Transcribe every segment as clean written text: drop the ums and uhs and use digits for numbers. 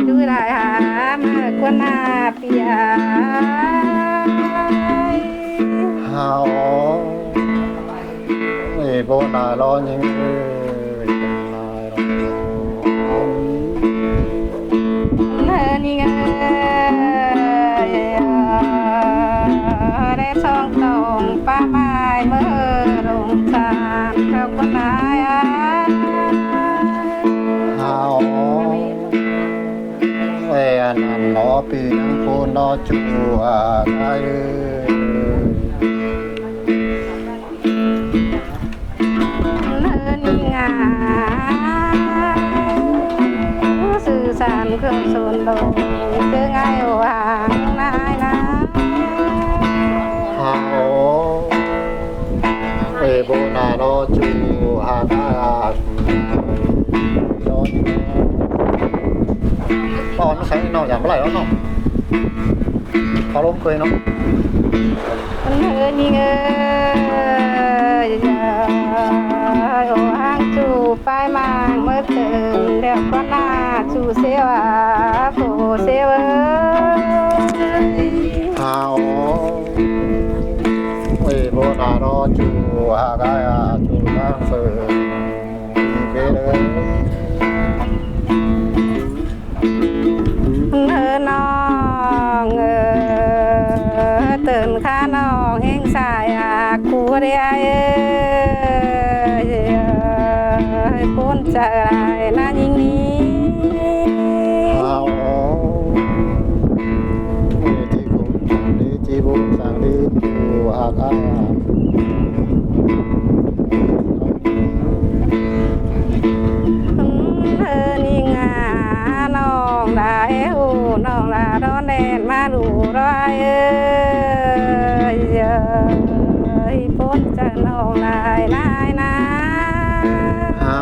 ดูได้หามากว่านาเปียฮาวโบนาล้อยิงเธอนี่ไงได้ช่องตรงป้าไม้เมื่อลงทานเขาก็นายฮาวอันนั้นล้อปีนังพูนล้อจูอะไรนี่ไงสื่อสารเครื่องสูนโดคือไงวางนายนะฮาวโบนาล้อจูฮานาล้อยิงตอนใช้นอกอย่างเมื่อไหร่แล้วเนาะเขาล้มเคยเนาะนี่ไงโอ้ห้างจูไปมาเมื่อถึงเดี๋ยวก็น่าจูเสียวโผเสียวฮาวโบนาล้อจูฮากายจูนั่งเสือเกเลยน้องตื่นข้าน้องเฮงสายกูเรียพ้นจากอะไรน่ายิ่งนี้เอาที่คุ้มสังดีจีบุสังดีจูฮากายนี่งาน้องได้หูน้องลาดอนแดนมาดูร้อยพ้นจากน้องลายนายนะเอา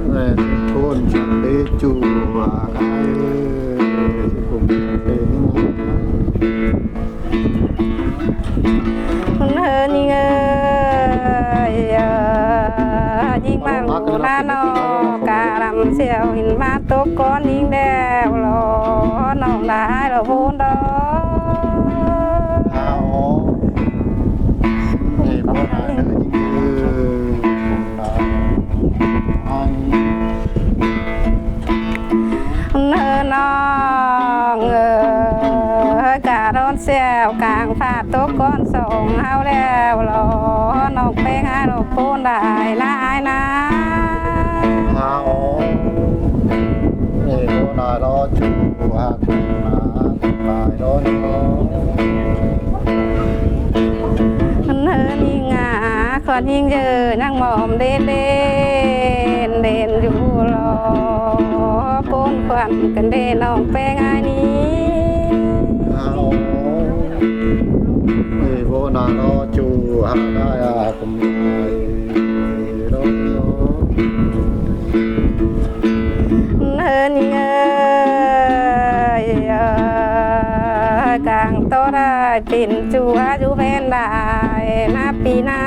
ที่คุ้มสังดีจูฮากายที่คุ้มสังดีนี่ยิ่งมาลูนาโนการำเสียวหินมาตกก้อนยิ่งแดวหลอน้องได้เราพูนดอเอาโบนาเดินยิงคุ้มนาน้องการอนเสียวกลางผาตกก้อนส่งเฮาแล้วหลอน้องเป้งให้เราพูนได้นายนะเอาโบนาล้อจูฮากายล้อยิงนี่งาคนยิ่งเยอะนั่งมอมเด่นอยู่รอปูนควันกันเด่นน้องแป้งอันนี้โบนาล้อจูฮากายกุมล้อนี่กลางโตได้ปิ่นจูอายุเป็นได้นาปีนา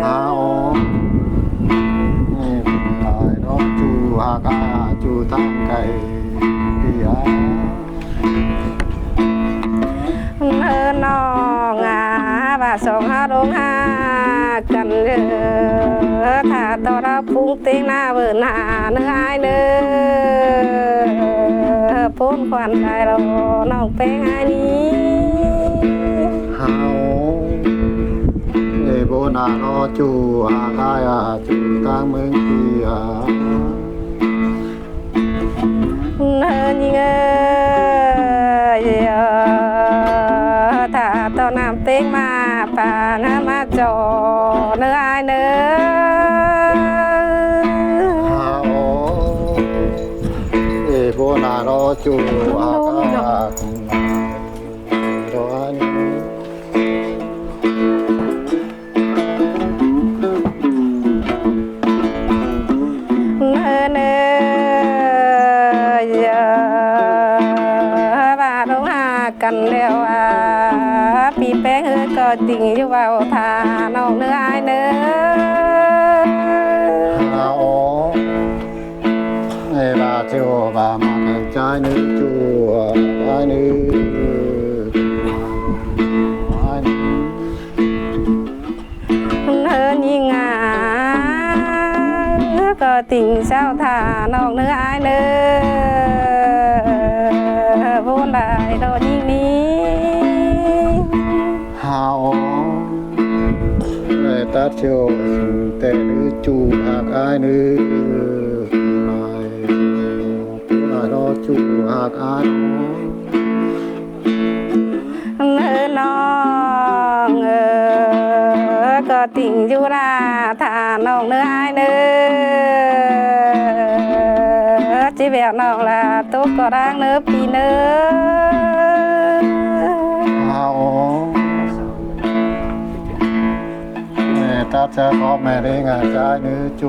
เอาตายล้อจูฮากายจูตั้งไก่ปีอาน้องว่าสองห้าลงห้ากันเด้อถ้าต่อเราพุ่งเต็งหน้าเบิ่นหาเนื้อไอเนื้อพ้นควันได้เราน้องแป้งอันนี้เฮาโบนาล้อจูฮากายจูตั้งเมืองปีอานี่ถ้าตอนน้ำเต็งมาป่าน้ำมาจอเนื้อไอเนื้อโบนาล้อจูฮากายล้อยิงว่าลงหากันแล้วปีแป้งก็ติ่งอยู่ว่าทาน้องเนื้อไอเนื้อ เจียวบามาแข่งใจนึกจัวใจนึกเธอยิ่งงาก็ติ่งเช้าทานอกเนื้ออายเนื้อพูนได้โดนยิ่งนี้ หาวเลยตัดเชียวแต่นึกจูหากอายนึกนายผู้นายรอจูหากอาย เนื้อน้องก็ติ่งอยู่ราทานอกเนื้ออายเนื้อจีเบียนอกละตุ๊กก็ร่างเนื้อปีเนื้อ แม่ตัดจะขอแม่ได้งานใจนึกจู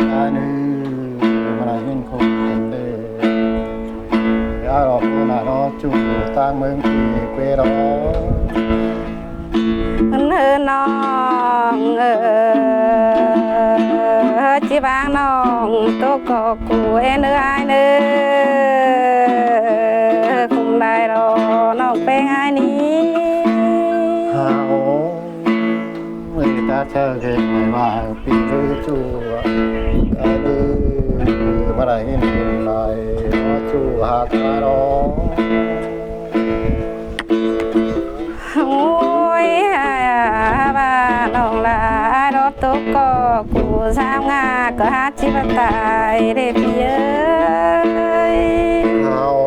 ใจนึกมันหินคงกันเด้ยาหลอกผู้นายรอจูตั้งเมืองที่เกวรอ เนื้อน้องจีบางน้องตุ๊กก็กูเนื้ออายเนื้อคงได้รอน้องเป็นอายนี้ หาวไม่ตาเธอเห็นไม่ว่าปีรื้อจูกาลือมาได้ยินไหลจูหากมารอ โอ้ยบ้านน้องลารถตุ๊กก็กูสามงาก็หาจิบตายได้พี่เอ้ย หาว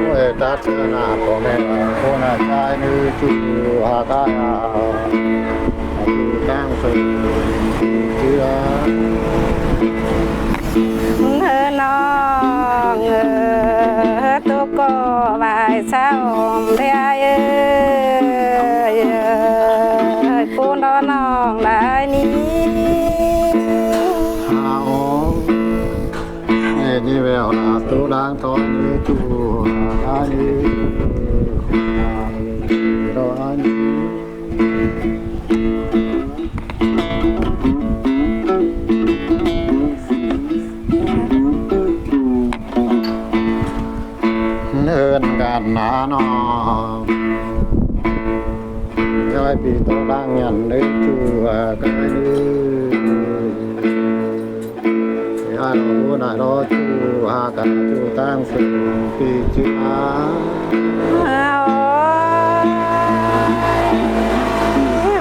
ไม่ตาเธอหน้าพ่อแม่ผู้น่าใจนึกจูหากายาจูตั้งสื่อเชื่อ เธอน้องตุ๊กก็บายเช้าเรียเอ้ยปูนรอน้องได้นี้ หาวเอ็นี่แววลาตุล้างตอนนี้จูอันนี้รออันนี้เนินกันหนาหนอย้อยปีโตล้างยันได้จูกันนี้ยาโนนายรอจูหากันจูตั้งสื่อปีจูอา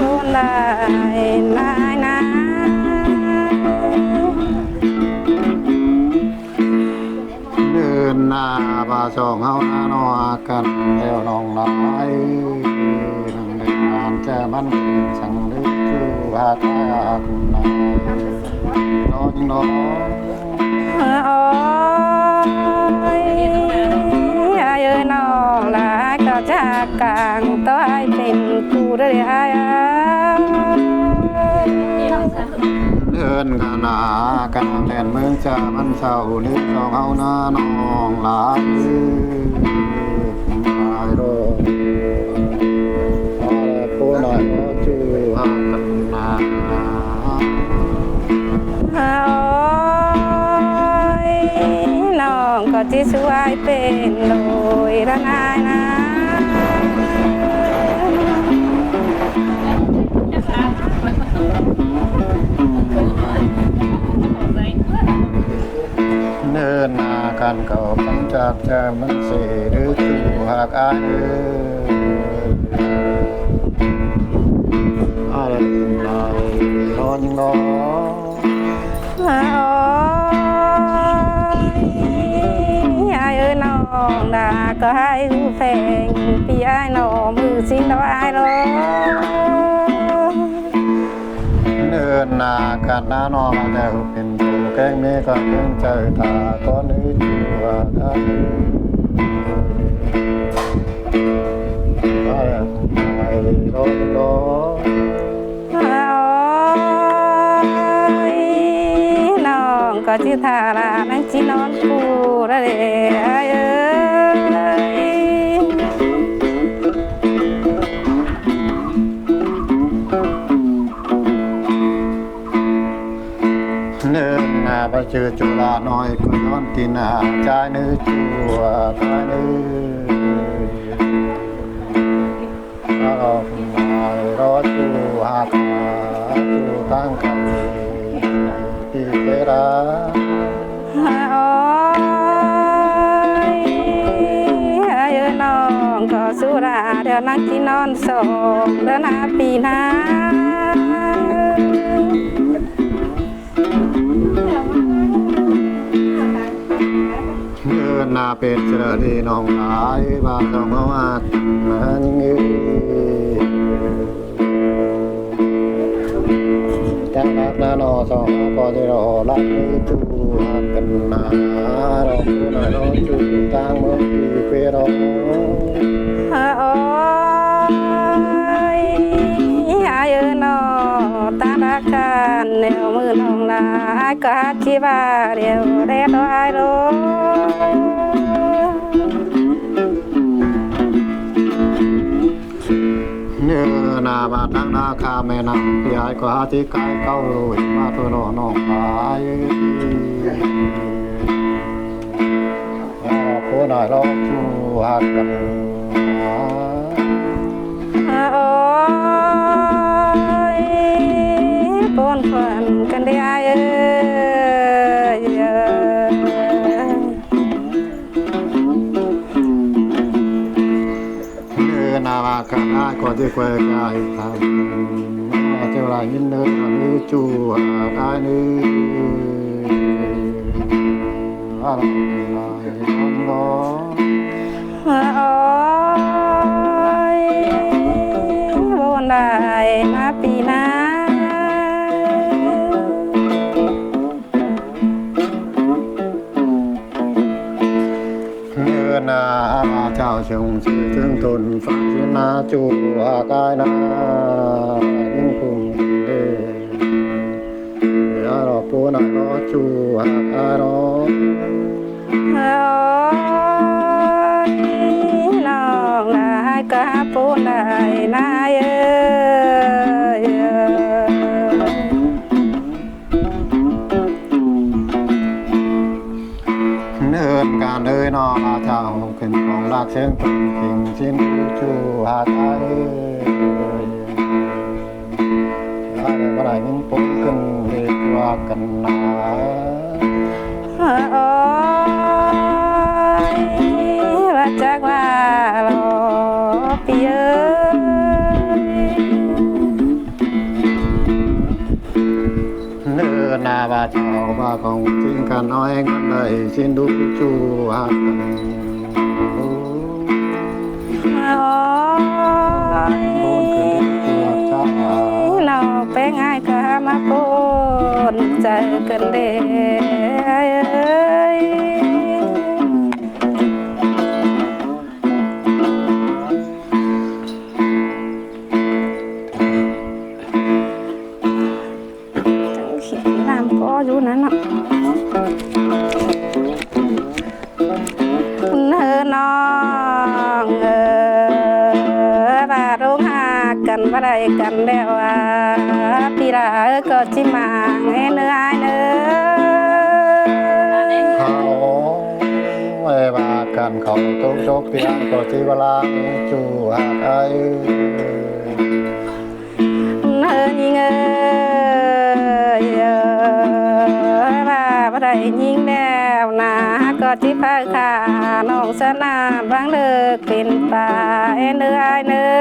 บุญได้นายนะ เดินหน้าบาสองเฮาหน้านอกันแล้วน้องลายนั่งเล่นงานแจ้มันสั่งลึกจูหาตาคุณนายนอนนอน โอ้ยเอ้ยน้องลาก็จากกลางต้อยเป็นกูได้ไอ้ เดินกันหนากันแล่นเมืองจามันเศร้านึกสองเฮาหน้าน้องลายลายโรพอแล้วผู้น้อยก็จูหากันนา โอ้ยน้องก็จะช่วยเป็นโดยละนายนะ เนินหนากันเก่าปัญจากเจอมันเสีหรือจูหากอายอะไรนายนอนนอน โอ้ยเอ้ยน้องดาก็ให้แฟงพี่ไอ้น้องมือสิ้นดอกไอ้รอ เนินหนากันหน้านอนแต่เป็นจูแกงนี้ก็เพิ่งเจอตาก็นึกจูหากอายอะไรนายนอนนอน โอ้ยน้องก็จิทารานั่งจีนอนกูระเดเอ้ย ห เนินนาไปเจอจุฬาน้อยก็ย้อนตีนาใจนึกจัวใจนึกเราหายรอจูหากาจูตั้งกันที่เวลา โอ้ยเอ้ยน้องก็สุราเดี๋ยวนั่งที่นอนสองเดือนปีหน้า เดินนาเป็นเสด็จที่น้องหลายบางต้องมาว่ามันเงยจังรักนาโนสองก็จะรอรักมือจูหักกันนาเราผู้น้อยน้องจูต่างเมืองที่เปรอง โอ้ยเอ้ยน้องตาดักกันเดี๋ยวมือน้องลายก็คิดว่าเดี๋ยวเด็ดไว้รู้ เนื้อนาบาดังนาคาแม่นำพี่ไอ้ก็หาที่ไกลเก้าลุยมาตัวน้องหายผู้น้อยน้องจูหักกัน โอ้ยปนฝันกันได้เอ้ย เนื้อนาบากันนาก็จะควายกายทำเจ้าไรยินเนื้อมือจูหักได้เนื้ออะไรน้อง โอ้ยบนได้มาปีหน้า เนื้อนาเจ้าชงชื่อถึงทนฟังสินาจูกายนายิ่งพุ่งเดอรอปูนารอจูหาการอ โอ้ยน้องลายก็ปูนได้นายเอ้ย เนินการเดินนอเจ้าขึ้นของรักเสียงตึงขิงชิ้นจูหากายอะไรก็ได้ยิ่งปุ่งขึ้นเรียกว่ากันนา โอ้ยว่าจักว่าหลอปีเอ้ย เนื้อนาบาเจ้าบาของทิ้งกันน้อยกันได้สิ้นดูจูหากกัน โอ้ยเราไปง่ายก็มาปนใจกันเด้เอ้ย ขีดน้ำก็อยู่นั่นน่ะเนื้อน้องบาดงหากันบ่ได้กันแล้วพี่ละก็จิมาให้เนื้อเนื้อ เขาไว้บากันเขาตุกจกเตียงก็จีเวลาจูหากไอ เนื้อยิงว่าบ่ได้ยิงแล้วนะก็จิพาขาน้องสนามบางเลิกเป็นป่าเนื้อเนื้อ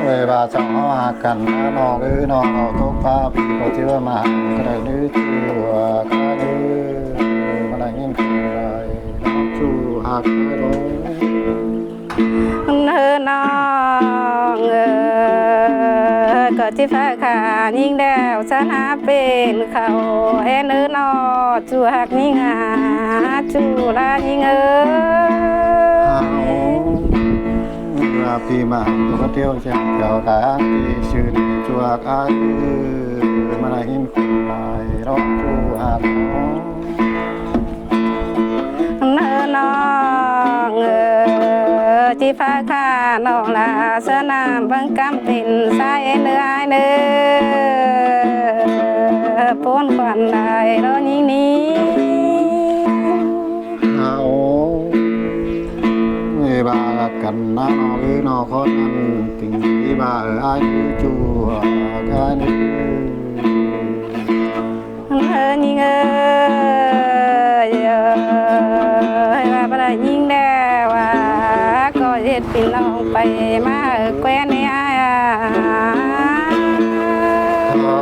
เวลาจะหากันนะน้องน้องเอาทุกภาพพี่ก็จีว่ามาก็ได้นึกจูหากไอมาได้ยินคือไรจูหากไอ เนื้อน้องก็จิพาขายิงแล้วชนะเป็นเขาเนื้อนอจูหักยิงจูลายิงพี่มาตัวเที่ยวเช่นเกี่ยวกับที่ชื่อจวกไอมาได้ยินคนลายร้องจูหาก เนื้อน้องจิ ฟ้าข้าน้องลาเสนามเบิ่งกำปิ่นสายเนื้อเนื้อปูนควันได้รอยิงนี้ เอาไม่บากันนะนอหรือนอคนนั้นถึงที่บาอายจูกันนี่ ยิงว่าบ่ได้ยิงแล้วว่าก็เฮ็ดพี่น้องไปมาแคว้นนี่อ้าย เอา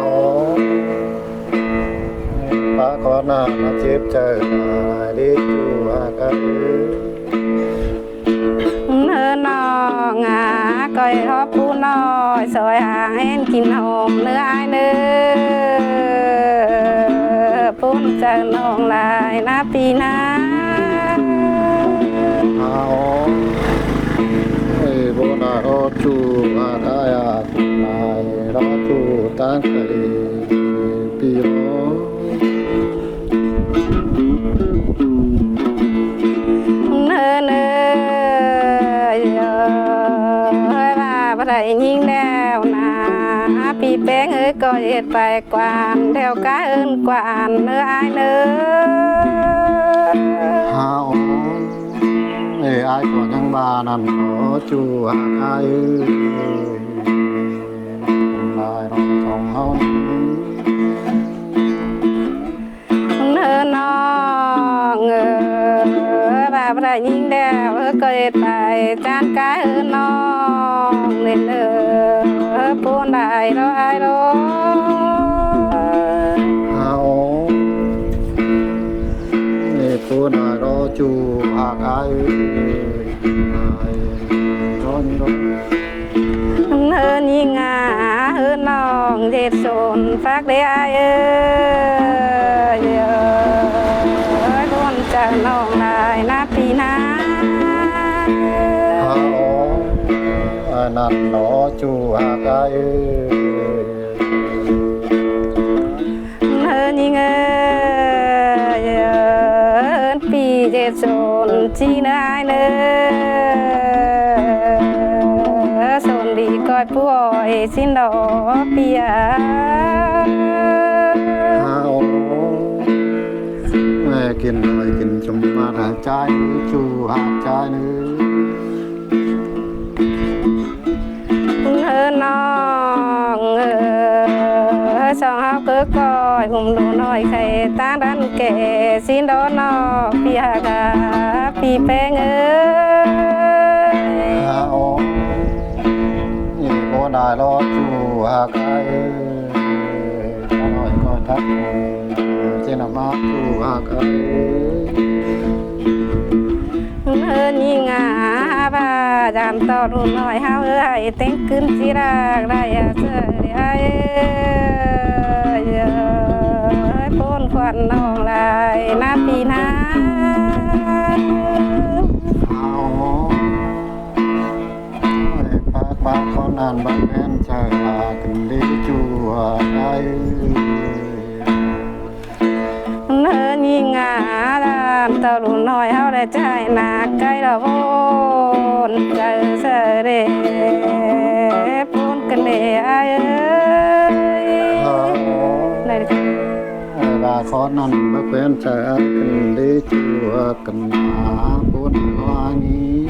ปาขอหน้ามาเจ็บใจดีจูกัน น้องก้อยทอผู้น้อยซอยห่างเห็นกินหอมเนื้ออ้ายเนื้อปุ้นเจอน้องลายนะปีหน้า เอาโบนารอจูอาดายาตุนายรอจูตั้งใจปีโร เนื้อเนื้อว่าบ่ได้ยิงแล้วนะปีแป้งก็เฮ็ดไปกวานแถวกาเอิ้นกวานเนื้ออ้ายเนื้อ หาอายก็ยังบานั่นขอจูหากอายลายน้องของเฮา เนื้อน้องว่าบ่ได้ยิงแล้วก็เฮ็ดไปจานกายน้องเล่นปูนได้รออ้ายรอ เฮาผู้น่ารอจูหากอายร้อนร้อน เฮินยิงเฮินน้องเด็ดโซนฝากได้อ้ายล้วนจะน้องลายนะปีหน้า เฮานั่นรอจูหากอาย เฮินยิงปีเด็ดโซนจีนอ้ายโซนดีก้อยป่วยสินดอเปีย เฮาแม่กินหน่อยกินชมมาหาใจจูหากใจนึง น้องสองเฮาก็ก้อยหุ่มดูน้อยไข่ตาดันแก่สินดอนนอกพี่หากาพี่แป้งเฮาโบได้รอจูหากอายน้อยก็ทักเจนมาจูหากอาย ยิงบ้าจามต่อดูน้อยเฮาให้เต็งขึ้นสิรากได้เจอได้พ้นควันน้องลายนาปีนา เอาปากคนนั้นบางแม่นเจอลากันดีจูไอ เนื้อยิงดามตะลุน้อยเฮาได้ใจหนักไกลละโวนเจอเสเดปูนกันเดอ้ายไหน ลาคนนั้นบางแม่นเจอกันดีจูกันหาปุ่นวานี้